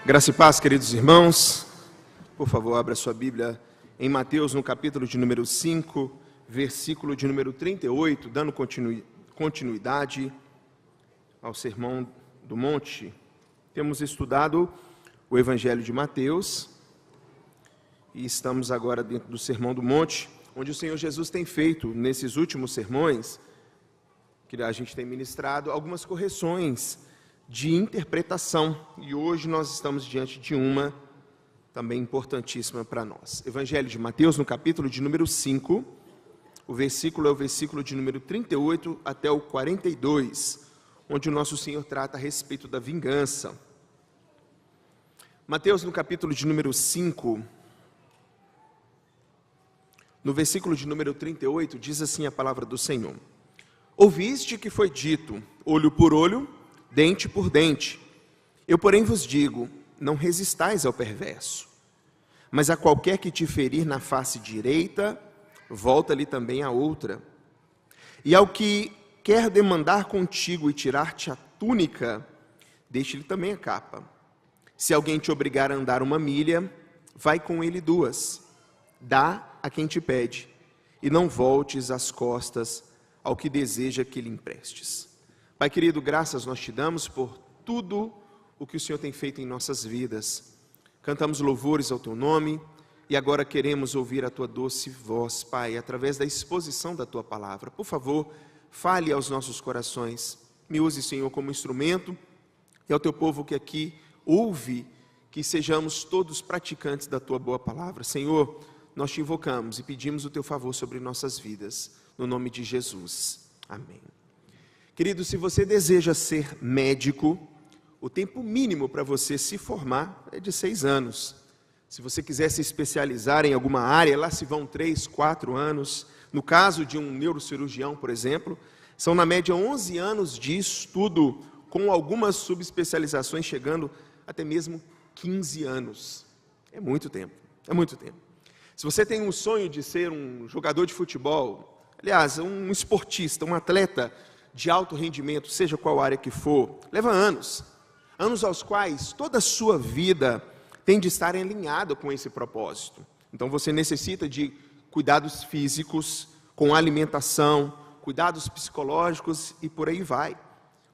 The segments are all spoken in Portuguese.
Graça e paz, queridos irmãos. Por favor, abra sua Bíblia em Mateus, no capítulo de número 5, versículo de número 38, dando continuidade ao Sermão do Monte. Temos estudado o Evangelho de Mateus e estamos agora dentro do Sermão do Monte, onde o Senhor Jesus tem feito, nesses últimos sermões, que a gente tem ministrado, algumas correções de interpretação, e hoje nós estamos diante de uma também importantíssima para nós. Evangelho de Mateus, no capítulo de número 5, o versículo é o versículo de número 38 até o 42, onde o nosso Senhor trata a respeito da vingança. Mateus, no capítulo de número 5, no versículo de número 38, diz assim a palavra do Senhor: Ouviste que foi dito, olho por olho, dente por dente. Eu, porém, vos digo, não resistais ao perverso, mas a qualquer que te ferir na face direita, volta-lhe também a outra. E ao que quer demandar contigo e tirar-te a túnica, deixe-lhe também a capa. Se alguém te obrigar a andar 1 milha, vai com ele 2. Dá a quem te pede, e não voltes as costas ao que deseja que lhe emprestes. Pai querido, graças nós te damos por tudo o que o Senhor tem feito em nossas vidas. Cantamos louvores ao teu nome e agora queremos ouvir a tua doce voz, Pai, através da exposição da tua palavra. Por favor, fale aos nossos corações. Me use, Senhor, como instrumento, e ao teu povo que aqui ouve, que sejamos todos praticantes da tua boa palavra. Senhor, nós te invocamos e pedimos o teu favor sobre nossas vidas, no nome de Jesus. Amém. Querido, se você deseja ser médico, o tempo mínimo para você se formar é de 6 anos. Se você quiser se especializar em alguma área, lá se vão 3, 4 anos. No caso de um neurocirurgião, por exemplo, são na média 11 anos de estudo, com algumas subespecializações chegando até mesmo 15 anos. É muito tempo, é muito tempo. Se você tem um sonho de ser um jogador de futebol, aliás, um esportista, um atleta de alto rendimento, seja qual área que for, leva anos aos quais toda a sua vida tem de estar alinhada com esse propósito. Então você necessita de cuidados físicos, com alimentação, cuidados psicológicos e por aí vai.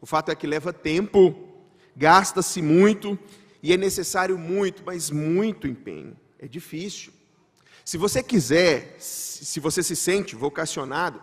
O fato é que leva tempo, gasta-se muito e é necessário muito, mas muito empenho. É difícil. Se você quiser, se você se sente vocacionado,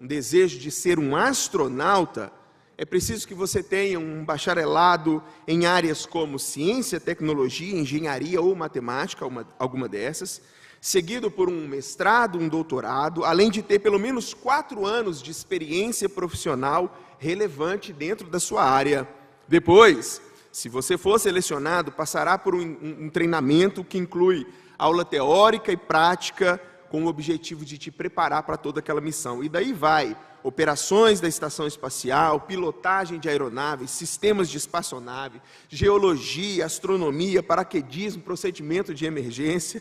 um desejo de ser um astronauta, é preciso que você tenha um bacharelado em áreas como ciência, tecnologia, engenharia ou matemática, alguma dessas, seguido por um mestrado, um doutorado, além de ter pelo menos 4 anos de experiência profissional relevante dentro da sua área. Depois, se você for selecionado, passará por um treinamento que inclui aula teórica e prática, com o objetivo de te preparar para toda aquela missão. E daí vai, operações da estação espacial, pilotagem de aeronaves, sistemas de espaçonave, geologia, astronomia, paraquedismo, procedimento de emergência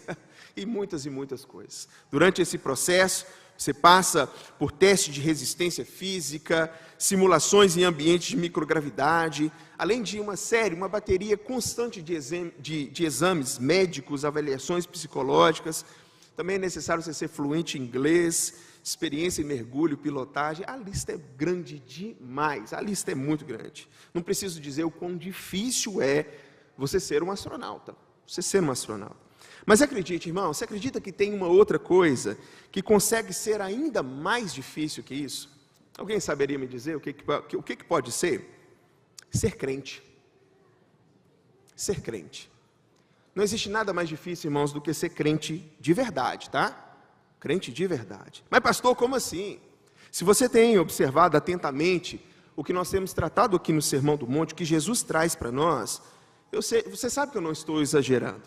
e muitas coisas. Durante esse processo, você passa por teste de resistência física, simulações em ambientes de microgravidade, além de uma bateria constante de exames médicos, avaliações psicológicas. Também é necessário você ser fluente em inglês, experiência em mergulho, pilotagem. A lista é grande demais, a lista é muito grande. Não preciso dizer o quão difícil é você ser um astronauta. Mas acredite, irmão, você acredita que tem uma outra coisa que consegue ser ainda mais difícil que isso? Alguém saberia me dizer o que pode ser? Ser crente. Ser crente. Não existe nada mais difícil, irmãos, do que ser crente de verdade, tá? Crente de verdade. Mas, pastor, como assim? Se você tem observado atentamente o que nós temos tratado aqui no Sermão do Monte, o que Jesus traz para nós, você sabe que eu não estou exagerando.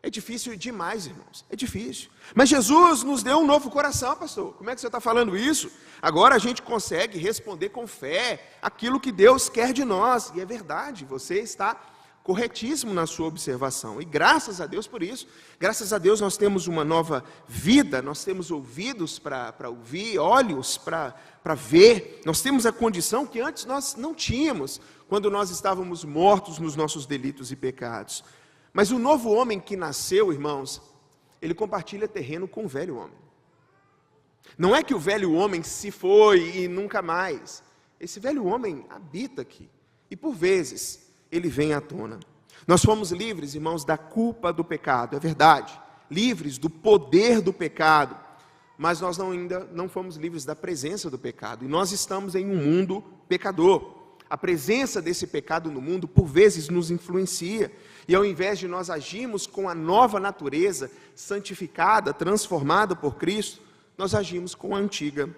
É difícil demais, irmãos, é difícil. Mas Jesus nos deu um novo coração, pastor. Como é que você está falando isso? Agora a gente consegue responder com fé aquilo que Deus quer de nós. E é verdade, você está corretíssimo na sua observação, e graças a Deus por isso. Graças a Deus nós temos uma nova vida, nós temos ouvidos para ouvir, olhos para ver, nós temos a condição que antes nós não tínhamos, quando nós estávamos mortos nos nossos delitos e pecados. Mas o novo homem que nasceu, irmãos, ele compartilha terreno com o velho homem. Não é que o velho homem se foi e nunca mais. Esse velho homem habita aqui. E por vezes, ele vem à tona. Nós fomos livres, irmãos, da culpa do pecado, é verdade. Livres do poder do pecado. Mas nós ainda não fomos livres da presença do pecado. E nós estamos em um mundo pecador. A presença desse pecado no mundo, por vezes, nos influencia. E ao invés de nós agirmos com a nova natureza, santificada, transformada por Cristo, nós agimos com a antiga.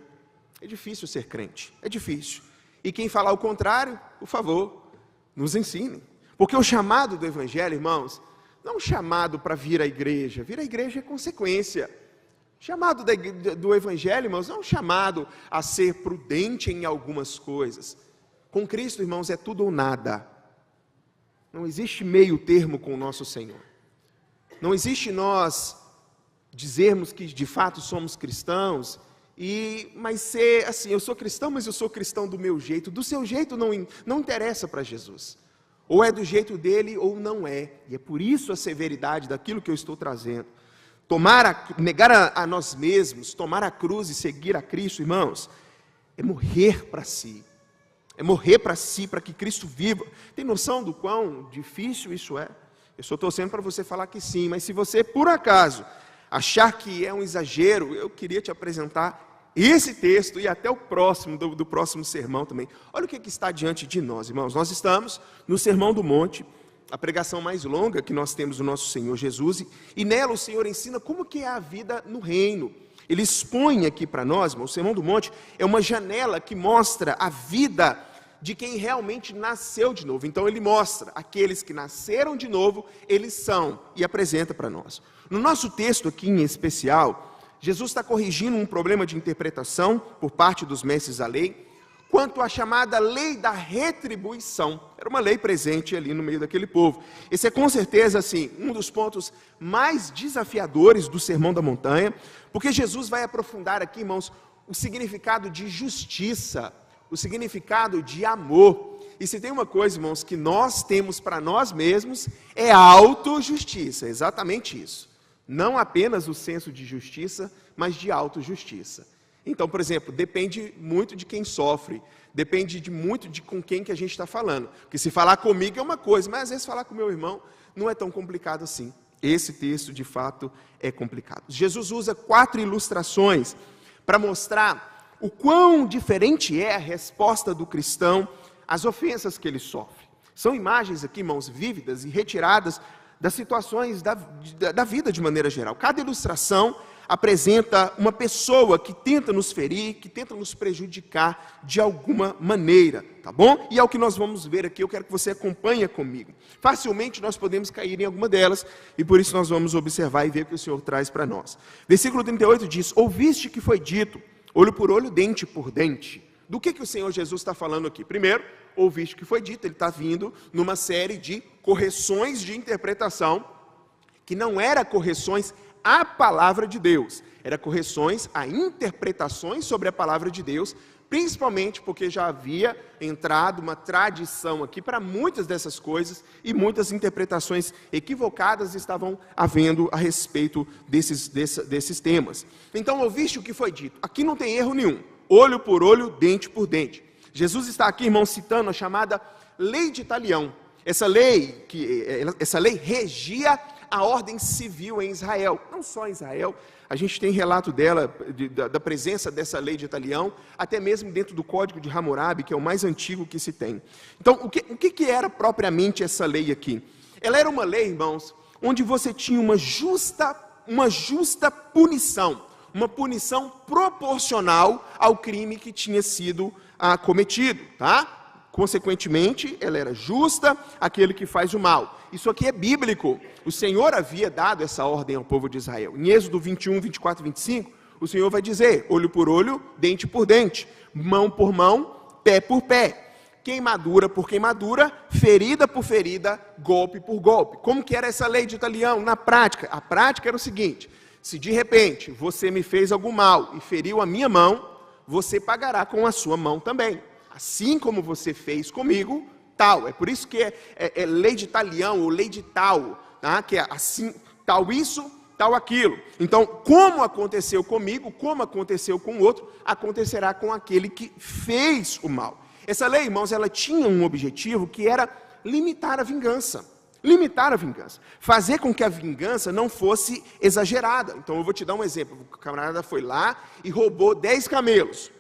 É difícil ser crente, é difícil. E quem falar o contrário, por favor, nos ensine. Porque o chamado do Evangelho, irmãos, não é um chamado para vir à igreja. Vir à igreja é consequência. O chamado do Evangelho, irmãos, não é um chamado a ser prudente em algumas coisas. Com Cristo, irmãos, é tudo ou nada. Não existe meio termo com o nosso Senhor. Não existe nós dizermos que de fato somos cristãos, mas ser assim, eu sou cristão, mas eu sou cristão do meu jeito. Do seu jeito não interessa para Jesus. Ou é do jeito dele ou não é. E é por isso a severidade daquilo que eu estou trazendo. Negar a nós mesmos, tomar a cruz e seguir a Cristo, irmãos, é morrer para si. É morrer para si, para que Cristo viva. Tem noção do quão difícil isso é? Eu estou torcendo para você falar que sim, mas se você, por acaso, achar que é um exagero, eu queria te apresentar esse texto e até o próximo, do próximo sermão também. Olha o que está diante de nós, irmãos. Nós estamos no Sermão do Monte, a pregação mais longa que nós temos do nosso Senhor Jesus, e nela o Senhor ensina como que é a vida no reino. Ele expõe aqui para nós, irmãos, o Sermão do Monte é uma janela que mostra a vida de quem realmente nasceu de novo. Então ele mostra, aqueles que nasceram de novo, eles são, e apresenta para nós. No nosso texto aqui em especial, Jesus está corrigindo um problema de interpretação por parte dos mestres da lei, quanto à chamada lei da retribuição. Era uma lei presente ali no meio daquele povo. Esse é com certeza, assim, um dos pontos mais desafiadores do Sermão da Montanha, porque Jesus vai aprofundar aqui, irmãos, o significado de justiça, o significado de amor. E se tem uma coisa, irmãos, que nós temos para nós mesmos, é autojustiça, exatamente isso. Não apenas o senso de justiça, mas de autojustiça. Então, por exemplo, depende muito de quem sofre, depende muito de com quem que a gente está falando. Porque se falar comigo é uma coisa, mas às vezes falar com meu irmão não é tão complicado assim. Esse texto, de fato, é complicado. Jesus usa 4 ilustrações para mostrar o quão diferente é a resposta do cristão às ofensas que ele sofre. São imagens aqui, irmãos, vívidas e retiradas das situações da vida de maneira geral. Cada ilustração apresenta uma pessoa que tenta nos ferir, que tenta nos prejudicar de alguma maneira, tá bom? E é o que nós vamos ver aqui, eu quero que você acompanhe comigo. Facilmente nós podemos cair em alguma delas, e por isso nós vamos observar e ver o que o Senhor traz para nós. Versículo 38 diz: ouviste que foi dito, olho por olho, dente por dente. Do que o Senhor Jesus está falando aqui? Primeiro, ouviste que foi dito, ele está vindo numa série de correções de interpretação, que não era correções à palavra de Deus, era correções a interpretações sobre a palavra de Deus, principalmente porque já havia entrado uma tradição aqui para muitas dessas coisas, e muitas interpretações equivocadas estavam havendo a respeito desses temas. Então, ouviste o que foi dito. Aqui não tem erro nenhum. Olho por olho, dente por dente. Jesus está aqui, irmão, citando a chamada lei de Talião. Essa lei regia a ordem civil em Israel. Não só em Israel, a gente tem relato dela, da presença dessa lei de Talião, até mesmo dentro do Código de Hammurabi, que é o mais antigo que se tem. Então, o que era propriamente essa lei aqui? Ela era uma lei, irmãos, onde você tinha uma justa punição, uma punição proporcional ao crime que tinha sido cometido, tá? Consequentemente, ela era justa àquele que faz o mal. Isso aqui é bíblico. O Senhor havia dado essa ordem ao povo de Israel. Em Êxodo 21, 24 e 25, o Senhor vai dizer: olho por olho, dente por dente, mão por mão, pé por pé, queimadura por queimadura, ferida por ferida, golpe por golpe. Como que era essa lei de Talião na prática? A prática era o seguinte: se de repente você me fez algum mal e feriu a minha mão, você pagará com a sua mão também. Assim como você fez comigo, tal. É por isso que é lei de talião, ou lei de tal, tá? Que é assim, tal isso, tal aquilo. Então, como aconteceu comigo, como aconteceu com o outro, acontecerá com aquele que fez o mal. Essa lei, irmãos, ela tinha um objetivo que era limitar a vingança. Limitar a vingança. Fazer com que a vingança não fosse exagerada. Então, eu vou te dar um exemplo. O camarada foi lá e roubou 10 camelos.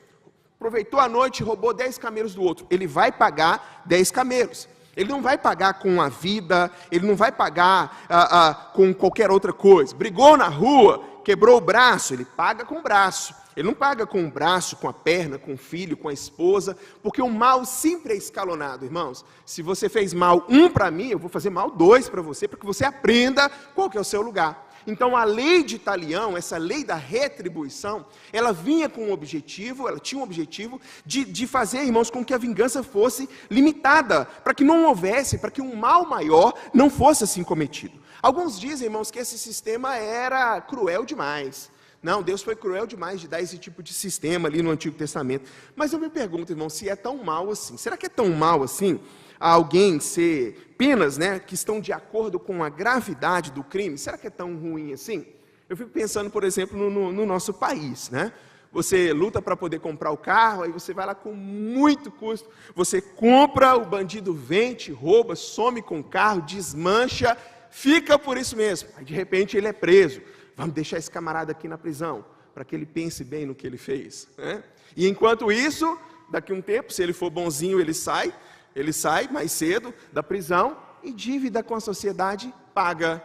Aproveitou a noite e roubou 10 camelos do outro. Ele vai pagar 10 camelos. Ele não vai pagar com a vida, ele não vai pagar com qualquer outra coisa. Brigou na rua, quebrou o braço, ele paga com o braço. Ele não paga com o braço, com a perna, com o filho, com a esposa, porque o mal sempre é escalonado, irmãos. Se você fez mal 1 para mim, eu vou fazer mal 2 para você, para que você aprenda qual que é o seu lugar. Então, a lei de talião, essa lei da retribuição, ela vinha com um objetivo, ela tinha um objetivo de fazer, irmãos, com que a vingança fosse limitada, para que não houvesse, para que um mal maior não fosse assim cometido. Alguns dizem, irmãos, que esse sistema era cruel demais. Não, Deus foi cruel demais de dar esse tipo de sistema ali no Antigo Testamento. Mas eu me pergunto, irmão, se é tão mal assim. Será que é tão mal assim alguém ser penas, né, que estão de acordo com a gravidade do crime? Será que é tão ruim assim? Eu fico pensando, por exemplo, no nosso país, né? Você luta para poder comprar o carro, aí você vai lá com muito custo, você compra, o bandido vem, te rouba, some com o carro, desmancha, fica por isso mesmo. Aí de repente ele é preso. Vamos deixar esse camarada aqui na prisão, para que ele pense bem no que ele fez, né? E enquanto isso, daqui a um tempo, se ele for bonzinho, ele sai mais cedo da prisão e dívida com a sociedade paga.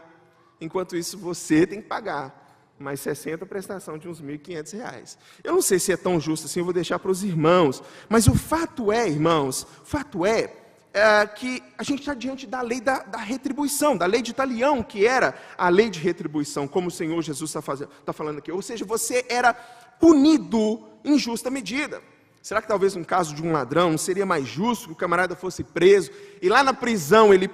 Enquanto isso, você tem que pagar mais 60 prestação de uns R$1.500. Eu não sei se é tão justo assim, eu vou deixar para os irmãos, mas o fato é, irmãos, que a gente está diante da lei da retribuição, da lei de talião, que era a lei de retribuição, como o Senhor Jesus está falando aqui. Ou seja, você era punido em justa medida. Será que talvez no caso de um ladrão não seria mais justo que o camarada fosse preso e lá na prisão ele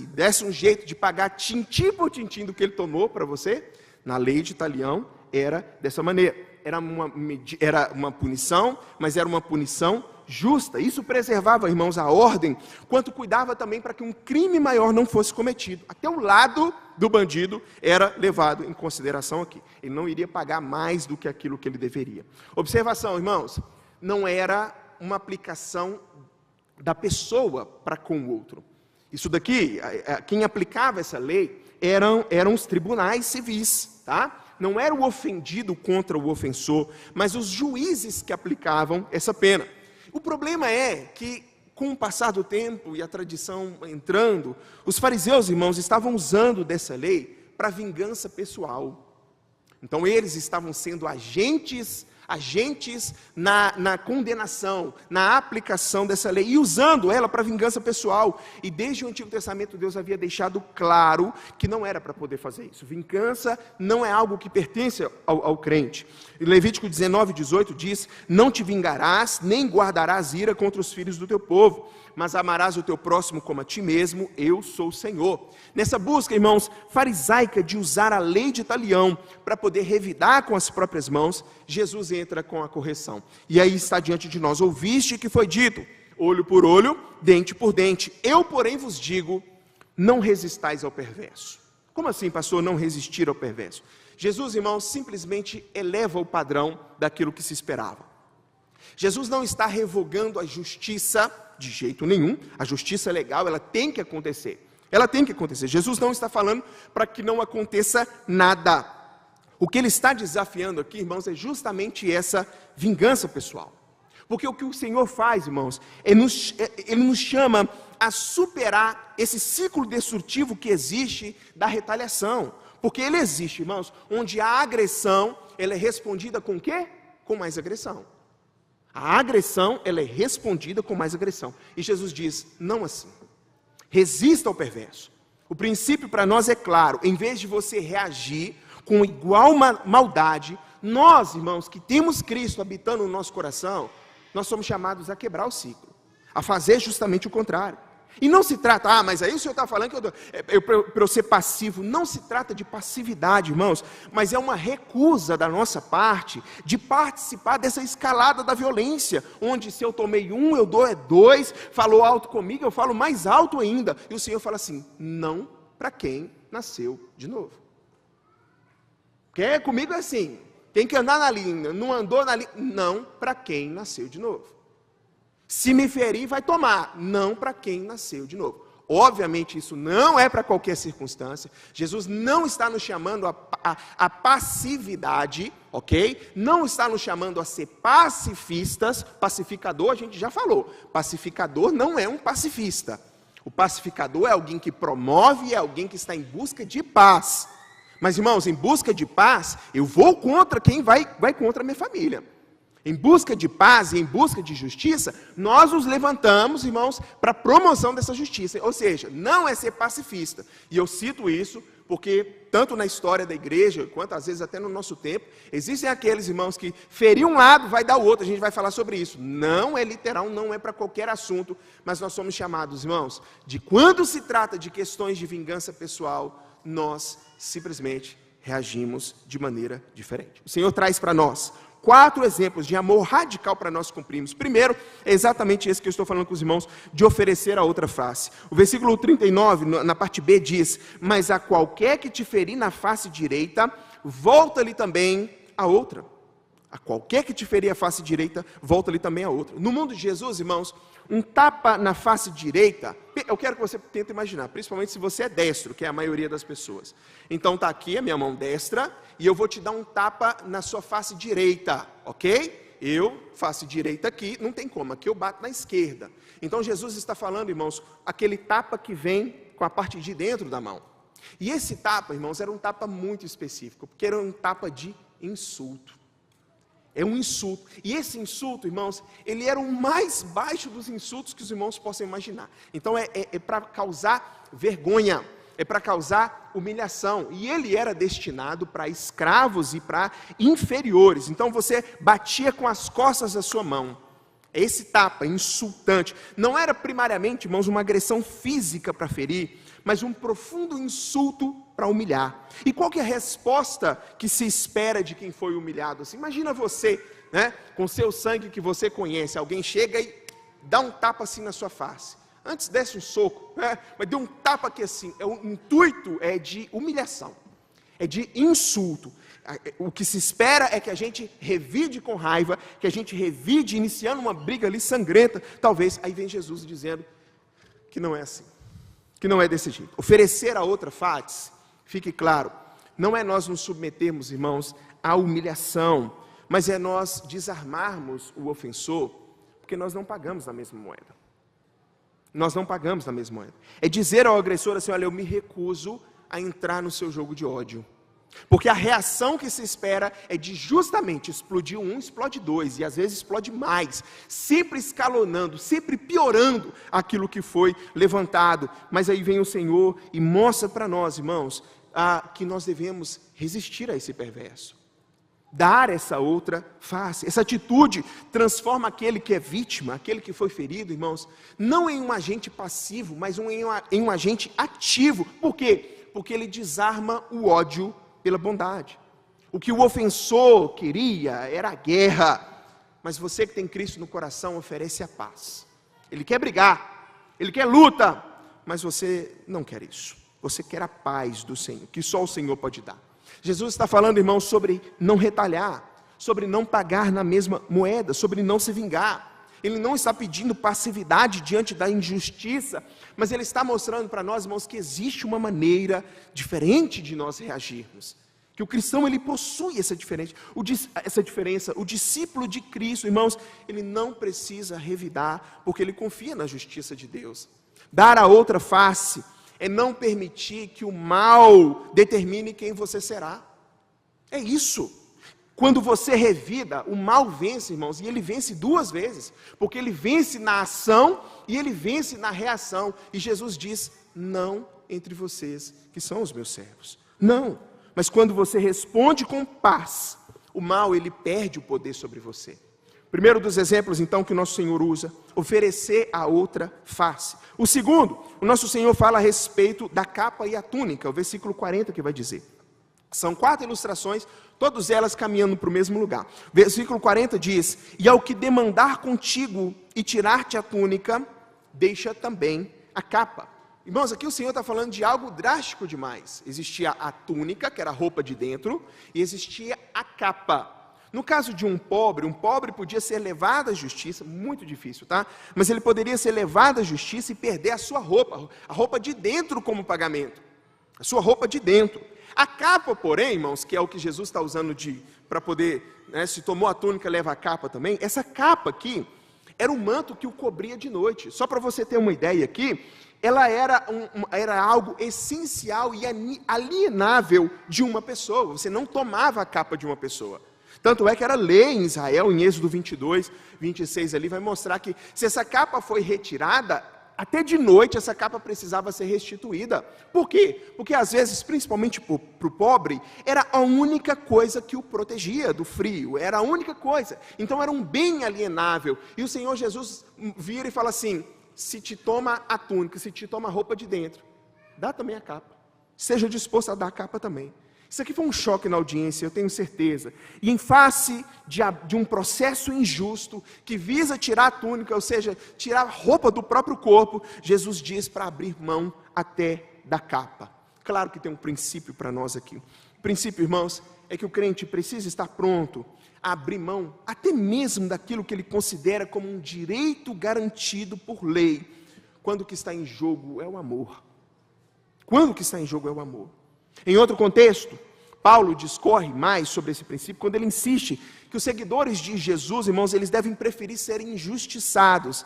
desse um jeito de pagar tintim por tintim do que ele tomou para você? Na lei de talião era dessa maneira. Era uma punição, mas era uma punição justa. Isso preservava, irmãos, a ordem, quanto cuidava também para que um crime maior não fosse cometido. Até o lado do bandido era levado em consideração aqui. Ele não iria pagar mais do que aquilo que ele deveria. Observação, irmãos, não era uma aplicação da pessoa para com o outro. Isso daqui, quem aplicava essa lei eram os tribunais civis, tá? Não era o ofendido contra o ofensor, mas os juízes que aplicavam essa pena. O problema é que, com o passar do tempo e a tradição entrando, os fariseus, irmãos, estavam usando dessa lei para vingança pessoal. Então, eles estavam sendo agentes na condenação, na aplicação dessa lei, e usando ela para vingança pessoal. E desde o Antigo Testamento, Deus havia deixado claro que não era para poder fazer isso. Vingança não é algo que pertence ao crente. Em Levítico 19:18 diz: não te vingarás, nem guardarás ira contra os filhos do teu povo, mas amarás o teu próximo como a ti mesmo, eu sou o Senhor. Nessa busca, irmãos, farisaica de usar a lei de talião para poder revidar com as próprias mãos, Jesus entra com a correção. E aí está diante de nós: ouviste que foi dito, olho por olho, dente por dente. Eu, porém, vos digo, não resistais ao perverso. Como assim, pastor, não resistir ao perverso? Jesus, irmãos, simplesmente eleva o padrão daquilo que se esperava. Jesus não está revogando a justiça de jeito nenhum. A justiça legal, ela tem que acontecer. Ela tem que acontecer. Jesus não está falando para que não aconteça nada. O que ele está desafiando aqui, irmãos, é justamente essa vingança pessoal. Porque o que o Senhor faz, irmãos, Ele nos chama a superar esse ciclo destrutivo que existe da retaliação. Porque ele existe, irmãos, onde a agressão, ela é respondida com o quê? Com mais agressão. A agressão, ela é respondida com mais agressão. E Jesus diz, não assim. Resista ao perverso. O princípio para nós é claro. Em vez de você reagir com igual maldade, nós, irmãos, que temos Cristo habitando no nosso coração, nós somos chamados a quebrar o ciclo. A fazer justamente o contrário. E não se trata, mas aí o senhor está falando que para eu ser passivo. Não se trata de passividade, irmãos, mas é uma recusa da nossa parte de participar dessa escalada da violência, onde se eu tomei um, eu dou 2, falou alto comigo, eu falo mais alto ainda. E o Senhor fala assim, não para quem nasceu de novo. Porque comigo é assim, tem que andar na linha, não andou na linha, não para quem nasceu de novo. Se me ferir, vai tomar, não para quem nasceu de novo. Obviamente isso não é para qualquer circunstância. Jesus não está nos chamando a passividade, ok? Não está nos chamando a ser pacifistas. Pacificador, a gente já falou. Pacificador não é um pacifista. O pacificador é alguém que promove, é alguém que está em busca de paz. Mas, irmãos, em busca de paz, eu vou contra quem vai contra a minha família. Em busca de paz e em busca de justiça, nós nos levantamos, irmãos, para a promoção dessa justiça. Ou seja, não é ser pacifista. E eu cito isso porque, tanto na história da igreja, quanto às vezes até no nosso tempo, existem aqueles irmãos que ferir um lado, vai dar o outro. A gente vai falar sobre isso. Não é literal, não é para qualquer assunto, mas nós somos chamados, irmãos, de quando se trata de questões de vingança pessoal, nós simplesmente reagimos de maneira diferente. O Senhor traz para nós 4 exemplos de amor radical para nós cumprirmos. Primeiro, é exatamente esse que eu estou falando com os irmãos, de oferecer a outra face. O versículo 39, na parte B, diz, mas a qualquer que te ferir na face direita, volta-lhe também a outra. A qualquer que te ferir a face direita, volta-lhe também a outra. No mundo de Jesus, irmãos, um tapa na face direita, eu quero que você tente imaginar, principalmente se você é destro, que é a maioria das pessoas. Então está aqui a minha mão destra, e eu vou te dar um tapa na sua face direita, ok? Eu, face direita aqui, não tem como, aqui eu bato na esquerda. Então Jesus está falando, irmãos, aquele tapa que vem com a parte de dentro da mão. E esse tapa, irmãos, era um tapa muito específico, porque era um tapa de insulto. É um insulto. E esse insulto, irmãos, ele era o mais baixo dos insultos que os irmãos possam imaginar. Então é para causar vergonha, é para causar humilhação. E ele era destinado para escravos e para inferiores. Então você batia com as costas da sua mão. Esse tapa insultante não era primariamente, irmãos, uma agressão física para ferir, mas um profundo insulto para humilhar. E qual que é a resposta que se espera de quem foi humilhado? Assim, imagina você, né, com seu sangue que você conhece, alguém chega e dá um tapa assim na sua face. Antes desse um soco, né, mas deu um tapa aqui assim. O intuito é de humilhação, é de insulto. O que se espera é que a gente revide com raiva, que a gente revide iniciando uma briga ali sangrenta. Talvez, aí vem Jesus dizendo que não é assim, que não é desse jeito. Oferecer a outra face, fique claro, não é nós nos submetermos, irmãos, à humilhação, mas é nós desarmarmos o ofensor, porque nós não pagamos na mesma moeda. Nós não pagamos na mesma moeda. É dizer ao agressor assim, olha, eu me recuso a entrar no seu jogo de ódio. Porque a reação que se espera é de justamente explodir um, explode 2, e às vezes explode mais, sempre escalonando, sempre piorando aquilo que foi levantado. Mas aí vem o Senhor e mostra para nós, irmãos, que nós devemos resistir a esse perverso. Dar essa outra face. Essa atitude transforma aquele que é vítima, aquele que foi ferido, irmãos, não em um agente passivo, mas em um agente ativo. Por quê? Porque ele desarma o ódio pela bondade. O que o ofensor queria era a guerra, mas você que tem Cristo no coração oferece a paz. Ele quer brigar, ele quer luta, mas você não quer isso. Você quer a paz do Senhor, que só o Senhor pode dar. Jesus está falando, irmãos, sobre não retalhar, sobre não pagar na mesma moeda, sobre não se vingar. Ele não está pedindo passividade diante da injustiça, mas ele está mostrando para nós, irmãos, que existe uma maneira diferente de nós reagirmos. Que o cristão, ele possui essa diferença. O discípulo de Cristo, irmãos, ele não precisa revidar, porque ele confia na justiça de Deus. Dar a outra face é não permitir que o mal determine quem você será. É isso. Quando você revida, o mal vence, irmãos, e ele vence 2 vezes, porque ele vence na ação e ele vence na reação. E Jesus diz, não entre vocês que são os meus servos. Não, mas quando você responde com paz, o mal ele perde o poder sobre você. Primeiro dos exemplos, então, que o nosso Senhor usa, oferecer a outra face. O segundo, o nosso Senhor fala a respeito da capa e a túnica, o versículo 40 que vai dizer. São 4 ilustrações, todas elas caminhando para o mesmo lugar. Versículo 40 diz: e ao que demandar contigo e tirar-te a túnica, deixa também a capa. Irmãos, aqui o Senhor está falando de algo drástico demais. Existia a túnica, que era a roupa de dentro, e existia a capa. No caso de um pobre podia ser levado à justiça, muito difícil, tá? Mas ele poderia ser levado à justiça e perder a sua roupa, a roupa de dentro como pagamento, a sua roupa de dentro. A capa, porém, irmãos, que é o que Jesus está usando para poder, né, se tomou a túnica, leva a capa também. Essa capa aqui era um manto que o cobria de noite. Só para você ter uma ideia aqui, ela era algo essencial e alienável de uma pessoa. Você não tomava a capa de uma pessoa. Tanto é que era lei em Israel, em Êxodo 22, 26 ali, vai mostrar que se essa capa foi retirada, até de noite essa capa precisava ser restituída. Por quê? Porque às vezes, principalmente para o pobre, era a única coisa que o protegia do frio, era a única coisa. Então era um bem alienável. E o Senhor Jesus vira e fala assim: se te toma a túnica, se te toma a roupa de dentro, dá também a capa. Seja disposto a dar a capa também. Isso aqui foi um choque na audiência, eu tenho certeza. E em face de um processo injusto, que visa tirar a túnica, ou seja, tirar a roupa do próprio corpo, Jesus diz para abrir mão até da capa. Claro que tem um princípio para nós aqui. O princípio, irmãos, é que o crente precisa estar pronto a abrir mão, até mesmo daquilo que ele considera como um direito garantido por lei, quando o que está em jogo é o amor. Quando o que está em jogo é o amor. Em outro contexto, Paulo discorre mais sobre esse princípio quando ele insiste que os seguidores de Jesus, irmãos, eles devem preferir serem injustiçados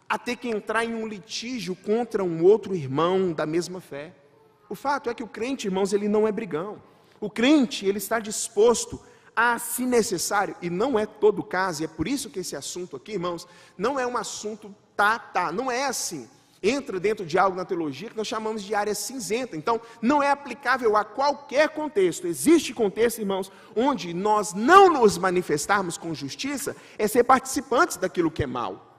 a ter que entrar em um litígio contra um outro irmão da mesma fé. O fato é que o crente, irmãos, ele não é brigão. O crente, ele está disposto a, se necessário, e não é todo o caso, e é por isso que esse assunto aqui, irmãos, não é um assunto não é assim. Entra dentro de algo na teologia que nós chamamos de área cinzenta. Então, não é aplicável a qualquer contexto. Existe contexto, irmãos, onde nós não nos manifestarmos com justiça é ser participantes daquilo que é mal.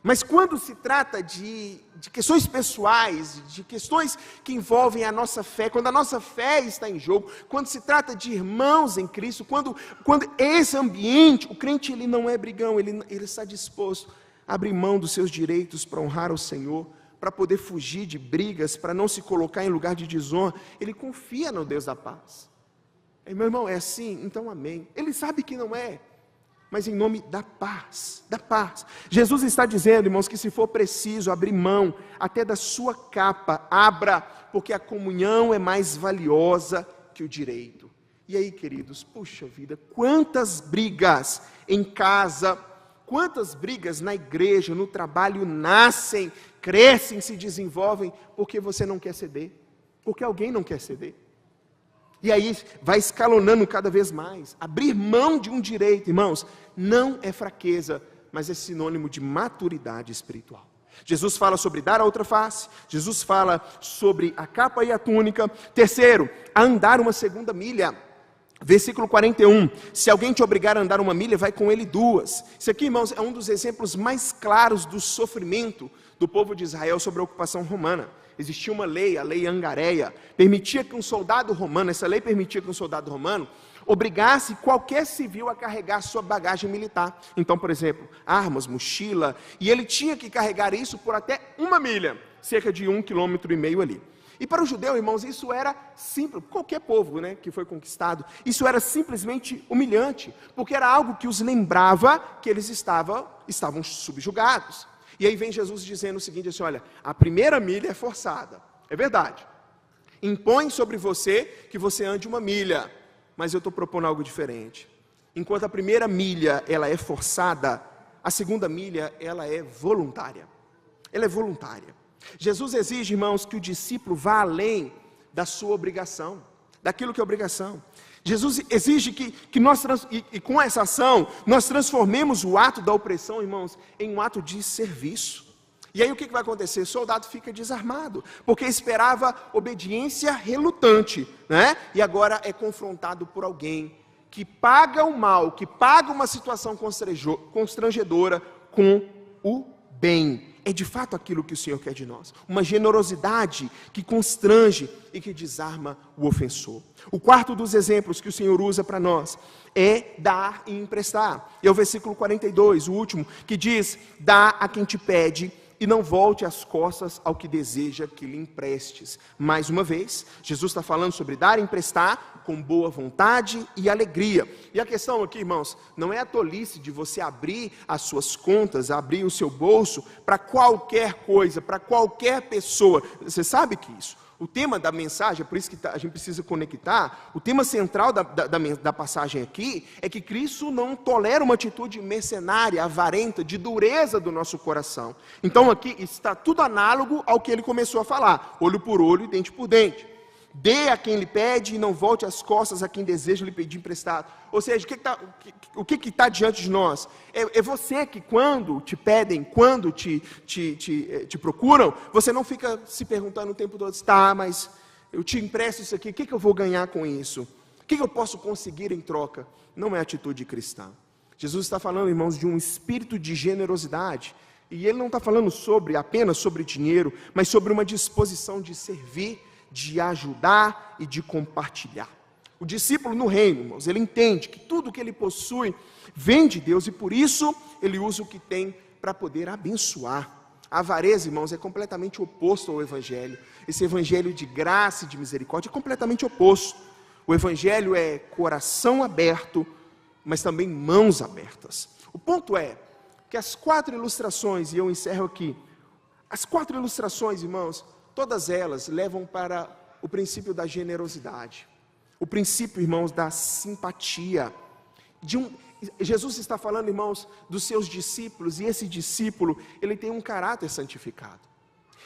Mas quando se trata de questões pessoais, de questões que envolvem a nossa fé, quando a nossa fé está em jogo, quando se trata de irmãos em Cristo, quando esse ambiente, o crente ele não é brigão, ele está disposto abrir mão dos seus direitos para honrar o Senhor, para poder fugir de brigas, para não se colocar em lugar de desonra. Ele confia no Deus da paz. Meu irmão, é assim? Então amém. Ele sabe que não é, mas em nome da paz, da paz. Jesus está dizendo, irmãos, que se for preciso abrir mão até da sua capa, abra, porque a comunhão é mais valiosa que o direito. E aí, queridos, puxa vida, quantas brigas em casa, quantas brigas na igreja, no trabalho nascem, crescem, se desenvolvem, porque você não quer ceder, porque alguém não quer ceder. E aí vai escalonando cada vez mais. Abrir mão de um direito, irmãos, não é fraqueza, mas é sinônimo de maturidade espiritual. Jesus fala sobre dar a outra face, Jesus fala sobre a capa e a túnica. Terceiro, a andar uma segunda milha. Versículo 41, se alguém te obrigar a andar uma milha, vai com ele 2. Isso aqui, irmãos, é um dos exemplos mais claros do sofrimento do povo de Israel sobre a ocupação romana. Existia uma lei, a lei Angareia, permitia que um soldado romano, essa lei permitia que um soldado romano obrigasse qualquer civil a carregar sua bagagem militar. Então, por exemplo, armas, mochila, e ele tinha que carregar isso por até 1 milha, cerca de 1,5 km ali. E para o judeu, irmãos, isso era simples, qualquer povo, né, que foi conquistado, isso era simplesmente humilhante, porque era algo que os lembrava que eles estavam subjugados. E aí vem Jesus dizendo o seguinte, assim, olha, a 1ª milha é forçada, é verdade, impõe sobre você que você ande 1 milha, mas eu estou propondo algo diferente. Enquanto a 1ª milha, ela é forçada, a 2ª milha, ela é voluntária, ela é voluntária. Jesus exige, irmãos, que o discípulo vá além da sua obrigação, daquilo que é obrigação. Jesus exige que nós, e com essa ação, nós transformemos o ato da opressão, irmãos, em um ato de serviço. E aí o que vai acontecer? O soldado fica desarmado, porque esperava obediência relutante, né? E agora é confrontado por alguém que paga o mal, que paga uma situação constrangedora com o bem. É de fato aquilo que o Senhor quer de nós. Uma generosidade que constrange e que desarma o ofensor. O quarto dos exemplos que o Senhor usa para nós é dar e emprestar. E é o versículo 42, o último, que diz: dá a quem te pede e não volte as costas ao que deseja que lhe emprestes. Mais uma vez, Jesus está falando sobre dar e emprestar com boa vontade e alegria. E a questão aqui, irmãos, não é a tolice de você abrir as suas contas, abrir o seu bolso para qualquer coisa, para qualquer pessoa. Você sabe que isso. O tema da mensagem, é por isso que a gente precisa conectar, o tema central da passagem aqui é que Cristo não tolera uma atitude mercenária, avarenta, de dureza do nosso coração. Então aqui está tudo análogo ao que ele começou a falar, olho por olho e dente por dente. Dê a quem lhe pede e não volte as costas a quem deseja lhe pedir emprestado. Ou seja, o que está diante de nós? É você que quando te pedem, quando te procuram, você não fica se perguntando o tempo todo: tá, mas eu te empresto isso aqui, o que eu vou ganhar com isso? O que eu posso conseguir em troca? Não é atitude cristã. Jesus está falando, irmãos, de um espírito de generosidade. E ele não está falando apenas sobre dinheiro, mas sobre uma disposição de servir, de ajudar e de compartilhar. O discípulo no reino, irmãos, ele entende que tudo que ele possui vem de Deus e por isso ele usa o que tem para poder abençoar. A avareza, irmãos, é completamente oposto ao evangelho. Esse evangelho de graça e de misericórdia é completamente oposto. O evangelho é coração aberto, mas também mãos abertas. O ponto é que as 4 ilustrações, e eu encerro aqui, as 4 ilustrações, irmãos, todas elas levam para o princípio da generosidade. O princípio, irmãos, da simpatia. Jesus está falando, irmãos, dos seus discípulos, e esse discípulo, ele tem um caráter santificado.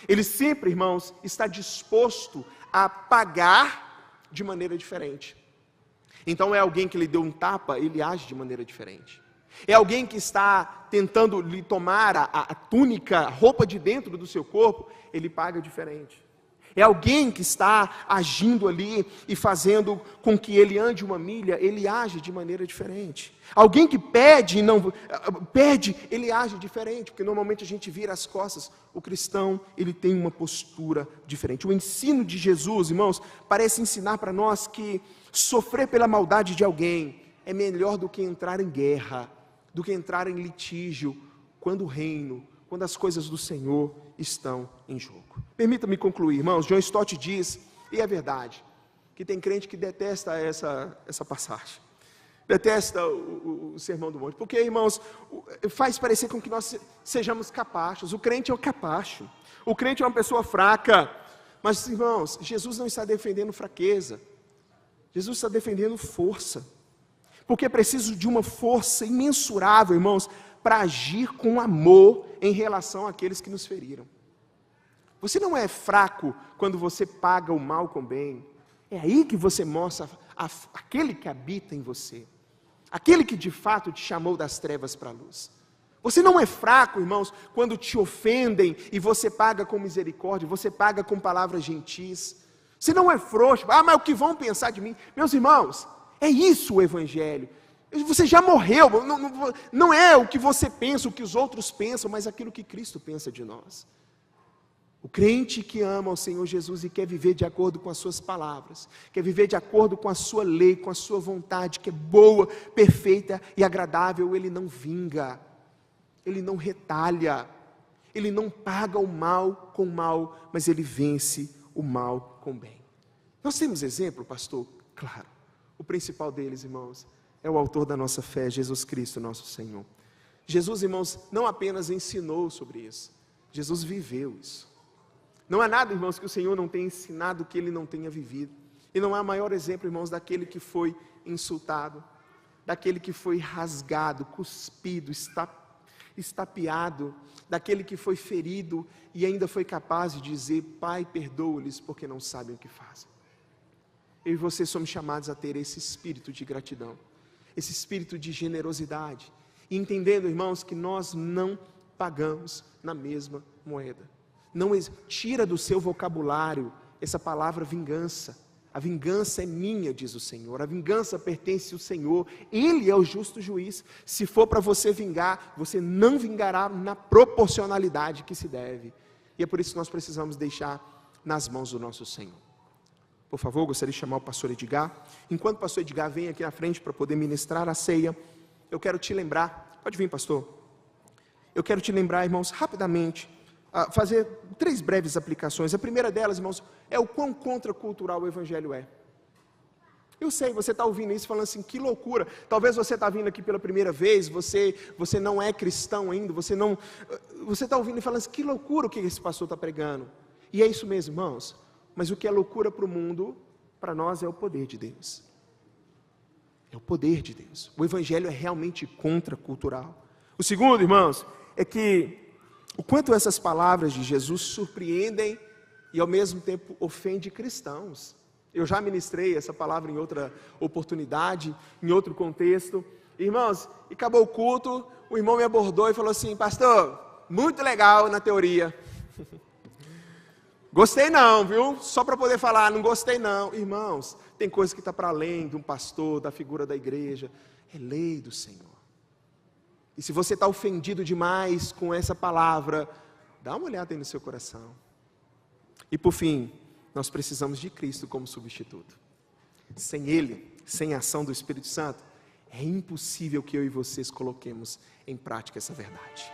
Ele sempre, irmãos, está disposto a pagar de maneira diferente. Então é alguém que lhe deu um tapa, ele age de maneira diferente. É alguém que está tentando lhe tomar a túnica, a roupa de dentro do seu corpo, ele paga diferente. É alguém que está agindo ali e fazendo com que ele ande uma milha, ele age de maneira diferente. Alguém que pede e não pede, ele age diferente, porque normalmente a gente vira as costas. O cristão, ele tem uma postura diferente. O ensino de Jesus, irmãos, parece ensinar para nós que sofrer pela maldade de alguém é melhor do que entrar em guerra, do que entrar em litígio, quando o reino, quando as coisas do Senhor estão em jogo. Permita-me concluir, irmãos. John Stott diz, e é verdade, que tem crente que detesta essa passagem, detesta o Sermão do Monte, porque, irmãos, faz parecer com que nós sejamos capachos. O crente é o capacho, o crente é uma pessoa fraca, mas, irmãos, Jesus não está defendendo fraqueza, Jesus está defendendo força, porque é preciso de uma força imensurável, irmãos, para agir com amor em relação àqueles que nos feriram. Você não é fraco quando você paga o mal com bem. É aí que você mostra aquele que habita em você, aquele que de fato te chamou das trevas para a luz. Você não é fraco, irmãos, quando te ofendem e você paga com misericórdia, você paga com palavras gentis. Você não é frouxo, mas o que vão pensar de mim? Meus irmãos, é isso o evangelho. Você já morreu, não é o que você pensa, o que os outros pensam, mas aquilo que Cristo pensa de nós. O crente que ama o Senhor Jesus e quer viver de acordo com as suas palavras, quer viver de acordo com a sua lei, com a sua vontade, que é boa, perfeita e agradável, ele não vinga, ele não retalha, ele não paga o mal com mal, mas ele vence o mal com bem. Nós temos exemplo, pastor? Claro. O principal deles, irmãos, é o autor da nossa fé, Jesus Cristo, nosso Senhor. Jesus, irmãos, não apenas ensinou sobre isso, Jesus viveu isso. Não há nada, irmãos, que o Senhor não tenha ensinado que Ele não tenha vivido. E não há maior exemplo, irmãos, daquele que foi insultado, daquele que foi rasgado, cuspido, estapeado, daquele que foi ferido e ainda foi capaz de dizer: Pai, perdoa-lhes porque não sabem o que fazem. Eu e você somos chamados a ter esse espírito de gratidão, esse espírito de generosidade, e entendendo, irmãos, que nós não pagamos na mesma moeda. Não tira do seu vocabulário essa palavra vingança. A vingança é minha, diz o Senhor. A vingança pertence ao Senhor. Ele é o justo juiz. Se for para você vingar, você não vingará na proporcionalidade que se deve. E é por isso que nós precisamos deixar nas mãos do nosso Senhor. Por favor, gostaria de chamar o pastor Edgar. Enquanto o pastor Edgar vem aqui na frente para poder ministrar a ceia, eu quero te lembrar, pode vir, pastor. Eu quero te lembrar, irmãos, rapidamente, fazer 3 breves aplicações. A primeira delas, irmãos, é o quão contracultural o Evangelho é. Eu sei, você está ouvindo isso falando assim, que loucura. Talvez você está vindo aqui pela primeira vez, você não é cristão ainda, você está ouvindo e falando assim, que loucura o que esse pastor está pregando. E é isso mesmo, irmãos. Mas o que é loucura para o mundo, para nós é o poder de Deus. É o poder de Deus. O Evangelho é realmente contracultural. O segundo, irmãos, é que o quanto essas palavras de Jesus surpreendem e ao mesmo tempo ofendem cristãos. Eu já ministrei essa palavra em outra oportunidade, em outro contexto. Irmãos, e acabou o culto, o irmão me abordou e falou assim, pastor, muito legal na teoria. Gostei não, viu? Só para poder falar, não gostei não. Irmãos, tem coisa que está para além de um pastor, da figura da igreja. É lei do Senhor. E se você está ofendido demais com essa palavra, dá uma olhada aí no seu coração. E por fim, nós precisamos de Cristo como substituto. Sem Ele, sem a ação do Espírito Santo, é impossível que eu e vocês coloquemos em prática essa verdade.